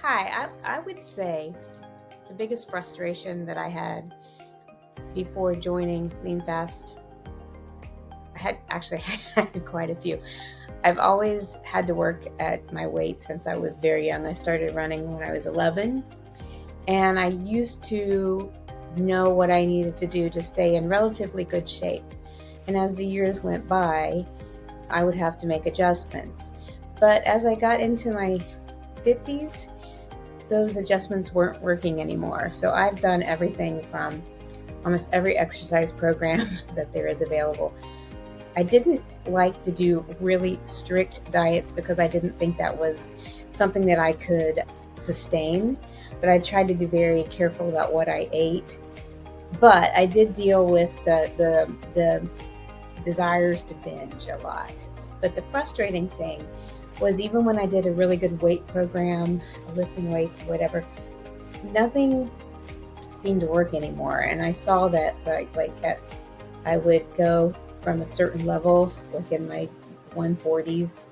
Hi, I would say the biggest frustration that I had before joining LeanFast, I had actually had quite a few. I've always had to work at my weight since I was very young. I started running when I was 11, and I used to know what I needed to do to stay in relatively good shape. And as the years went by, I would have to make adjustments. But as I got into my 50s, those adjustments weren't working anymore. So I've done everything from almost every exercise program that there is available. I didn't like to do really strict diets because I didn't think that was something that I could sustain, but I tried to be very careful about what I ate. But I did deal with the desires to binge a lot. But the frustrating thing was, even when I did a really good weight program, lifting weights, whatever, nothing seemed to work anymore. And I saw that I would go from a certain level, like in my 140s,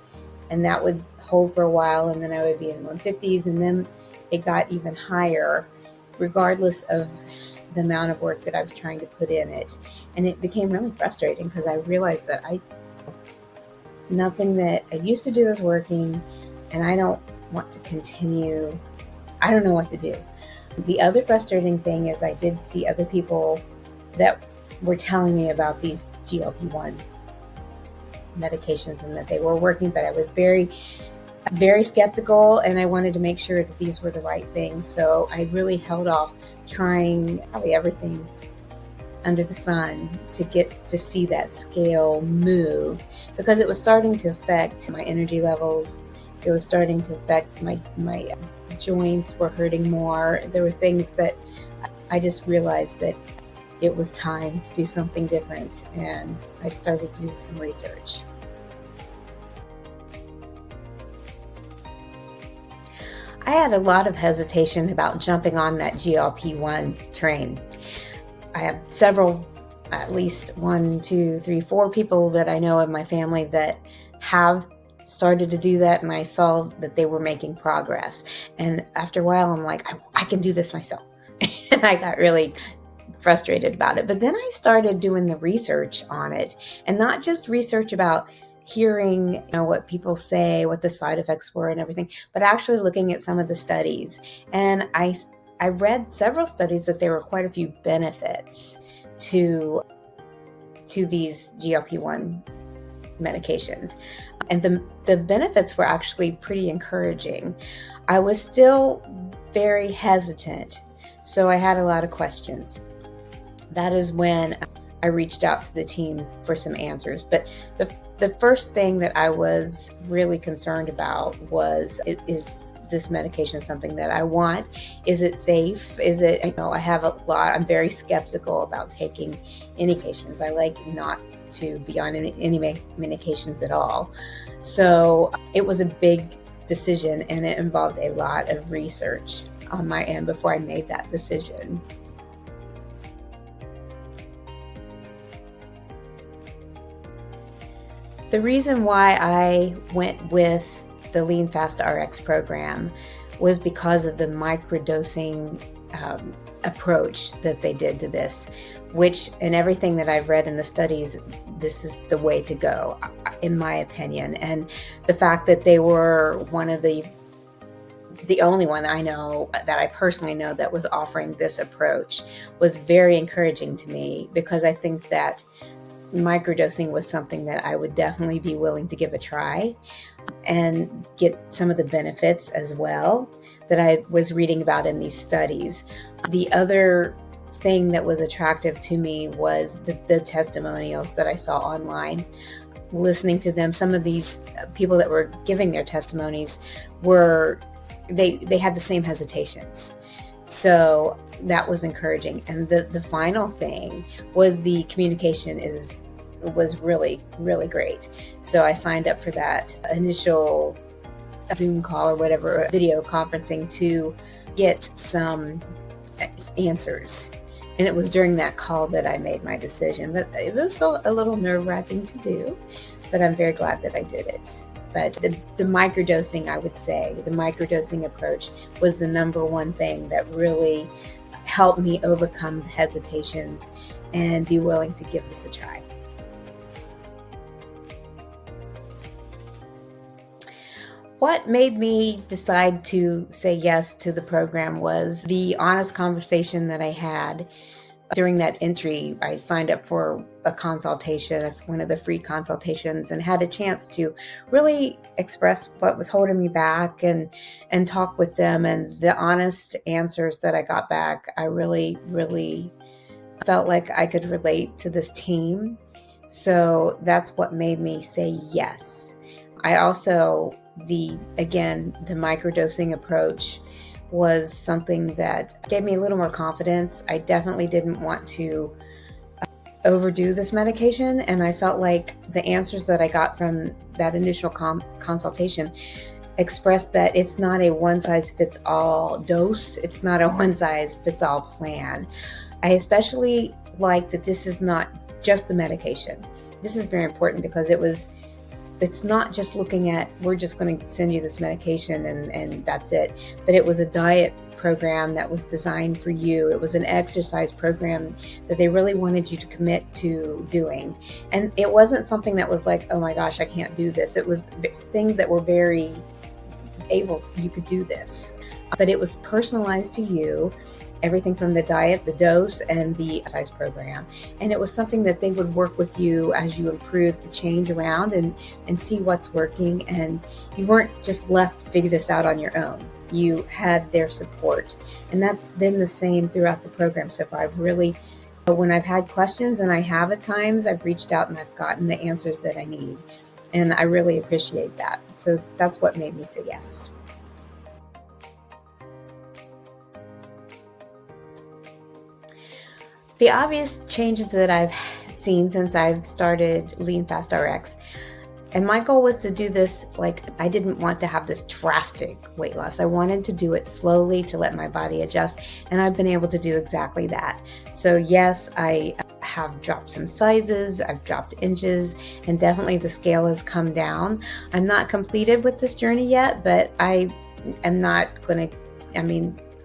and that would hold for a while, and then I would be in 150s, and then it got even higher, regardless of the amount of work that I was trying to put in it. And it became really frustrating because I realized that nothing that I used to do is working, and I don't want to continue. I don't know what to do. The other frustrating thing is I did see other people that were telling me about these GLP-1 medications and that they were working, but I was very, very skeptical, and I wanted to make sure that these were the right things. So I really held off trying probably everything under the sun to get to see that scale move, because it was starting to affect my energy levels. It was starting to affect my joints were hurting more. There were things that I just realized that it was time to do something different, and I started to do some research. I had a lot of hesitation about jumping on that GLP-1 train. I have several, at least 1, 2, 3, 4 people that I know in my family that have started to do that, and I saw that they were making progress. And after a while, I'm like, I can do this myself. And I got really frustrated about it. But then I started doing the research on it, and not just research about hearing, what people say, what the side effects were and everything, but actually looking at some of the studies. And I read several studies that there were quite a few benefits to these GLP-1 medications. And the benefits were actually pretty encouraging. I was still very hesitant, so I had a lot of questions. That is when I reached out to the team for some answers. But the first thing that I was really concerned about was, is this medication something that I want? Is it safe? Is it, I'm very skeptical about taking any medications. I like not to be on any medications at all. So it was a big decision, and it involved a lot of research on my end before I made that decision. The reason why I went with the LeanFastRx program was because of the microdosing approach that they did to this, which, in everything that I've read in the studies, this is the way to go, in my opinion. And the fact that they were one of the only one I know, that I personally know, that was offering this approach was very encouraging to me, because I think that microdosing was something that I would definitely be willing to give a try and get some of the benefits as well that I was reading about in these studies. The other thing that was attractive to me was the testimonials that I saw online. Listening to them, some of these people that were giving their testimonies they had the same hesitations. So that was encouraging. And the final thing was the communication was really, really great. So I signed up for that initial Zoom call or whatever, video conferencing, to get some answers. And it was during that call that I made my decision. But it was still a little nerve-wracking to do, but I'm very glad that I did it. But the microdosing, I would say, the microdosing approach was the number one thing that really helped me overcome the hesitations and be willing to give this a try. What made me decide to say yes to the program was the honest conversation that I had during that entry. I signed up for a consultation, one of the free consultations, and had a chance to really express what was holding me back and talk with them. And the honest answers that I got back, I really, really felt like I could relate to this team. So that's what made me say yes. I also, the microdosing approach was something that gave me a little more confidence. I definitely didn't want to overdo this medication, and I felt like the answers that I got from that initial consultation expressed that it's not a one-size-fits-all dose. It's not a one-size-fits-all plan. I especially like that this is not just the medication. This is very important because it's not just looking at, we're just going to send you this medication and that's it. But it was a diet program that was designed for you. It was an exercise program that they really wanted you to commit to doing. And it wasn't something that was like, oh my gosh, I can't do this. It was things that were very you could do this. But it was personalized to you. Everything from the diet, the dose, and the exercise program. And it was something that they would work with you as you improve to change around and see what's working. And you weren't just left to figure this out on your own. You had their support. And that's been the same throughout the program so far. When I've had questions, and I have at times, I've reached out and I've gotten the answers that I need. And I really appreciate that. So that's what made me say yes. The obvious changes that I've seen since I've started LeanFastRx, and my goal was to do this, I didn't want to have this drastic weight loss. I wanted to do it slowly to let my body adjust, and I've been able to do exactly that. So yes, I have dropped some sizes, I've dropped inches, and definitely the scale has come down. I'm not completed with this journey yet, but I am not going to,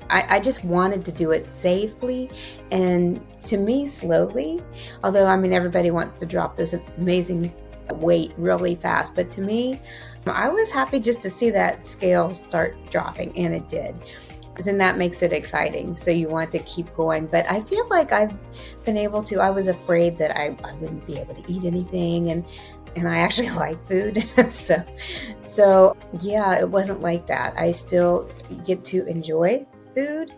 I just wanted to do it safely and, to me, slowly. Although, everybody wants to drop this amazing weight really fast. But to me, I was happy just to see that scale start dropping, and it did. Then that makes it exciting. So you want to keep going. But I feel like I've been able to, I was afraid that I wouldn't be able to eat anything. And I actually like food. So yeah, it wasn't like that. I still get to enjoy food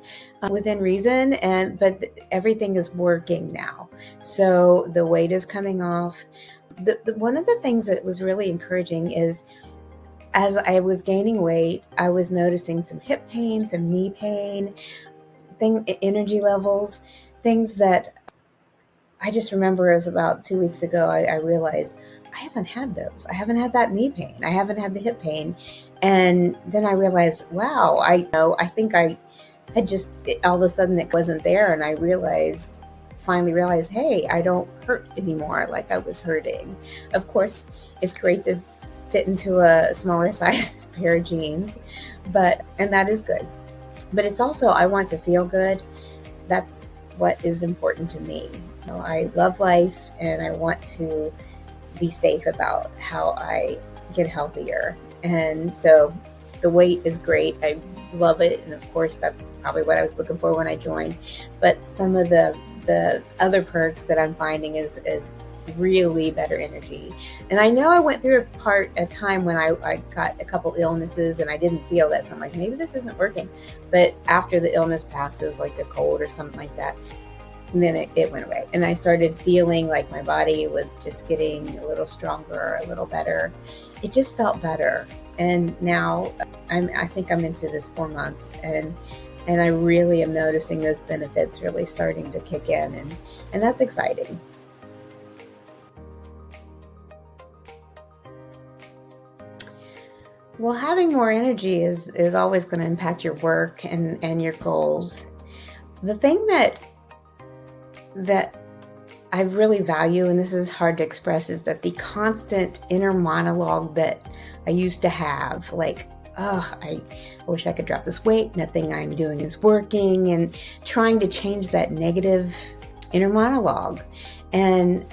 within reason, but everything is working now. So the weight is coming off. One of the things that was really encouraging is, as I was gaining weight, I was noticing some hip pain, some knee pain, energy levels, things that I just remember. It was about 2 weeks ago, I realized I haven't had those. I haven't had that knee pain. I haven't had the hip pain. And then I realized, wow, I think I had just, all of a sudden it wasn't there. And I finally realized, hey, I don't hurt anymore like I was hurting. Of course, it's great to fit into a smaller size pair of jeans, and that is good. But it's also, I want to feel good. That's what is important to me. I love life, and I want to be safe about how I get healthier. And so the weight is great. I love it. And of course, that's probably what I was looking for when I joined. But some of the other perks that I'm finding is really better energy. And I know I went through a time when I got a couple illnesses and I didn't feel that. So I'm like, maybe this isn't working. But after the illness passed, it was like a cold or something like that. And then it went away. And I started feeling like my body was just getting a little stronger, a little better. It just felt better. And now I think I'm into this 4 months, and I really am noticing those benefits really starting to kick in, and that's exciting. Well, having more energy is always going to impact your work and your goals. The thing that I really value, and this is hard to express, is that the constant inner monologue that I used to have, like, oh, I wish I could drop this weight, nothing I'm doing is working, and trying to change that negative inner monologue. And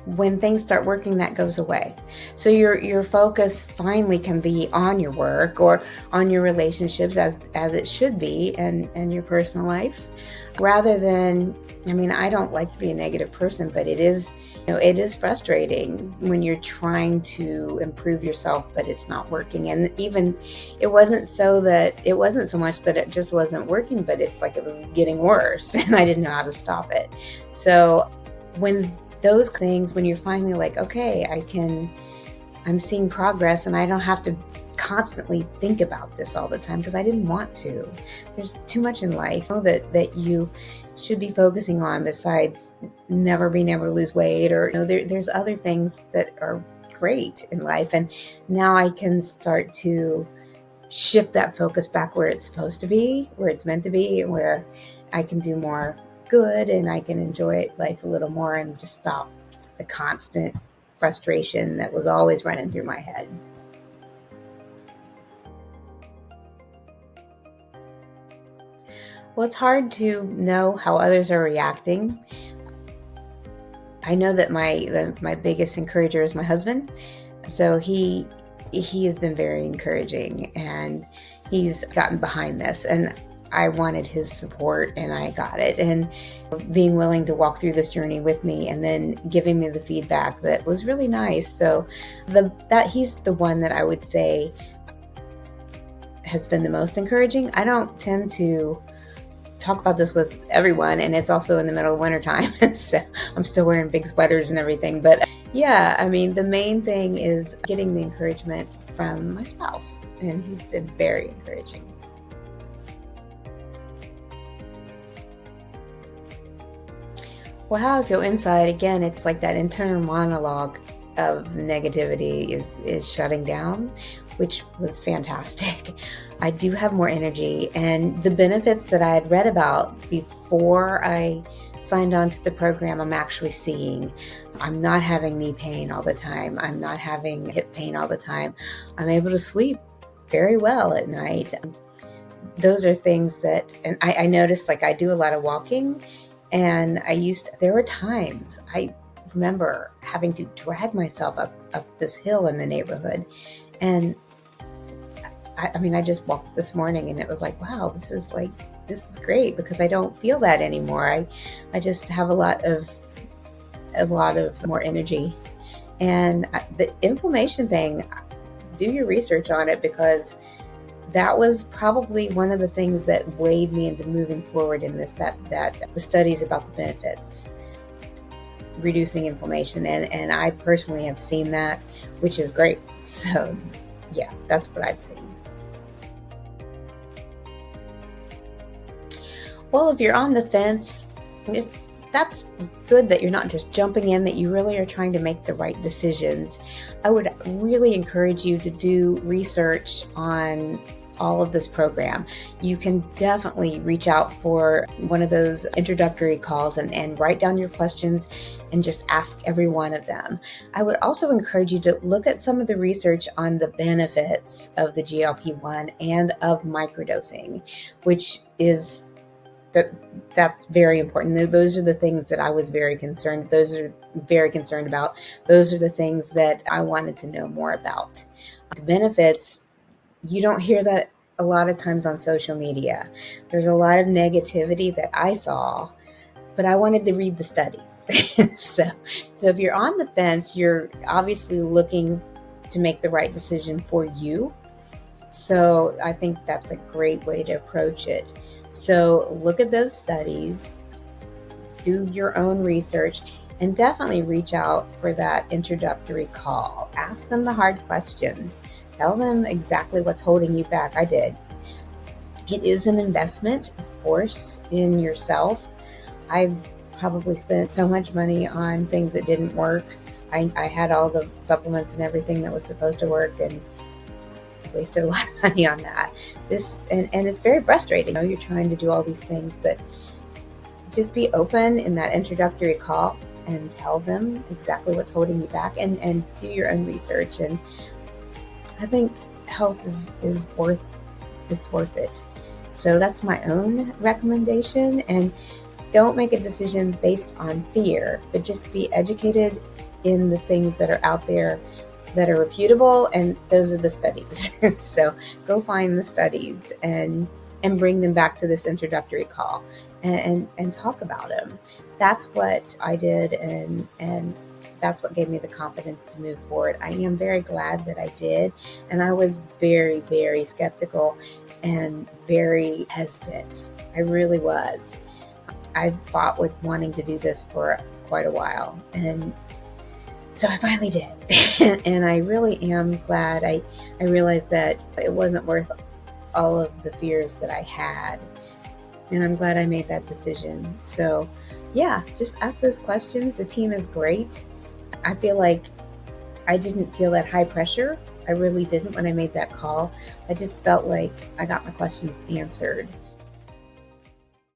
when things start working, that goes away. So your focus finally can be on your work or on your relationships as it should be, and your personal life, rather than, I mean, I don't like to be a negative person, but it is frustrating when you're trying to improve yourself, but it's not working. And even it wasn't so much that it just wasn't working, but it's like it was getting worse and I didn't know how to stop it. So when those things, when you're finally like, okay, I'm seeing progress and I don't have to constantly think about this all the time, because I didn't want to. There's too much in life that you should be focusing on besides never being able to lose weight, or there's other things that are great in life. And now I can start to shift that focus back where it's supposed to be, where it's meant to be, and where I can do more good and I can enjoy life a little more and just stop the constant frustration that was always running through my head. Well, it's hard to know how others are reacting. I know that my biggest encourager is my husband. So he has been very encouraging, and he's gotten behind this, and I wanted his support and I got it. And being willing to walk through this journey with me and then giving me the feedback that was really nice. So that he's the one that I would say has been the most encouraging. I don't tend to talk about this with everyone, and it's also in the middle of wintertime, so I'm still wearing big sweaters and everything. But yeah, I mean, the main thing is getting the encouragement from my spouse, and he's been very encouraging. Well, how I feel inside, again, it's like that internal monologue of negativity is shutting down, which was fantastic. I do have more energy, and the benefits that I had read about before I signed on to the program, I'm actually seeing. I'm not having knee pain all the time. I'm not having hip pain all the time. I'm able to sleep very well at night. Those are things that, and I noticed, like, I do a lot of walking, and there were times I remember having to drag myself up this hill in the neighborhood. And I just walked this morning, and it was like, wow, this is great, because I don't feel that anymore. I just have a lot of more energy. And the inflammation thing, do your research on it, because that was probably one of the things that weighed me into moving forward in this, that the studies about the benefits, reducing inflammation. And I personally have seen that, which is great. So yeah, that's what I've seen. Well, if you're on the fence, that's good that you're not just jumping in, that you really are trying to make the right decisions. I would really encourage you to do research on all of this program. You can definitely reach out for one of those introductory calls and write down your questions and just ask every one of them. I would also encourage you to look at some of the research on the benefits of the GLP-1 and of microdosing, which is that's very important. Those are the things that I was very concerned about. Those are the things that I wanted to know more about. The benefits, you don't hear that a lot of times on social media. There's a lot of negativity that I saw, but I wanted to read the studies. So if you're on the fence, you're obviously looking to make the right decision for you. So I think that's a great way to approach it. So look at those studies, do your own research, and definitely reach out for that introductory call. Ask them the hard questions. Tell them exactly what's holding you back. I did. It is an investment, of course, in yourself. I probably spent so much money on things that didn't work. I had all the supplements and everything that was supposed to work, and wasted a lot of money on that. And it's very frustrating. You're trying to do all these things, but just be open in that introductory call and tell them exactly what's holding you back, and do your own research. And I think health is worth it. So that's my own recommendation. And don't make a decision based on fear, but just be educated in the things that are out there that are reputable, and those are the studies. So go find the studies and bring them back to this introductory call and talk about them. That's what I did, and that's what gave me the confidence to move forward. I am very glad that I did, and I was very, very skeptical and very hesitant. I really was. I fought with wanting to do this for quite a while, and so I finally did. And I really am glad I realized that it wasn't worth all of the fears that I had, and I'm glad I made that decision. So yeah, just ask those questions. The team is great. I feel like I didn't feel that high pressure. I really didn't when I made that call. I just felt like I got my questions answered.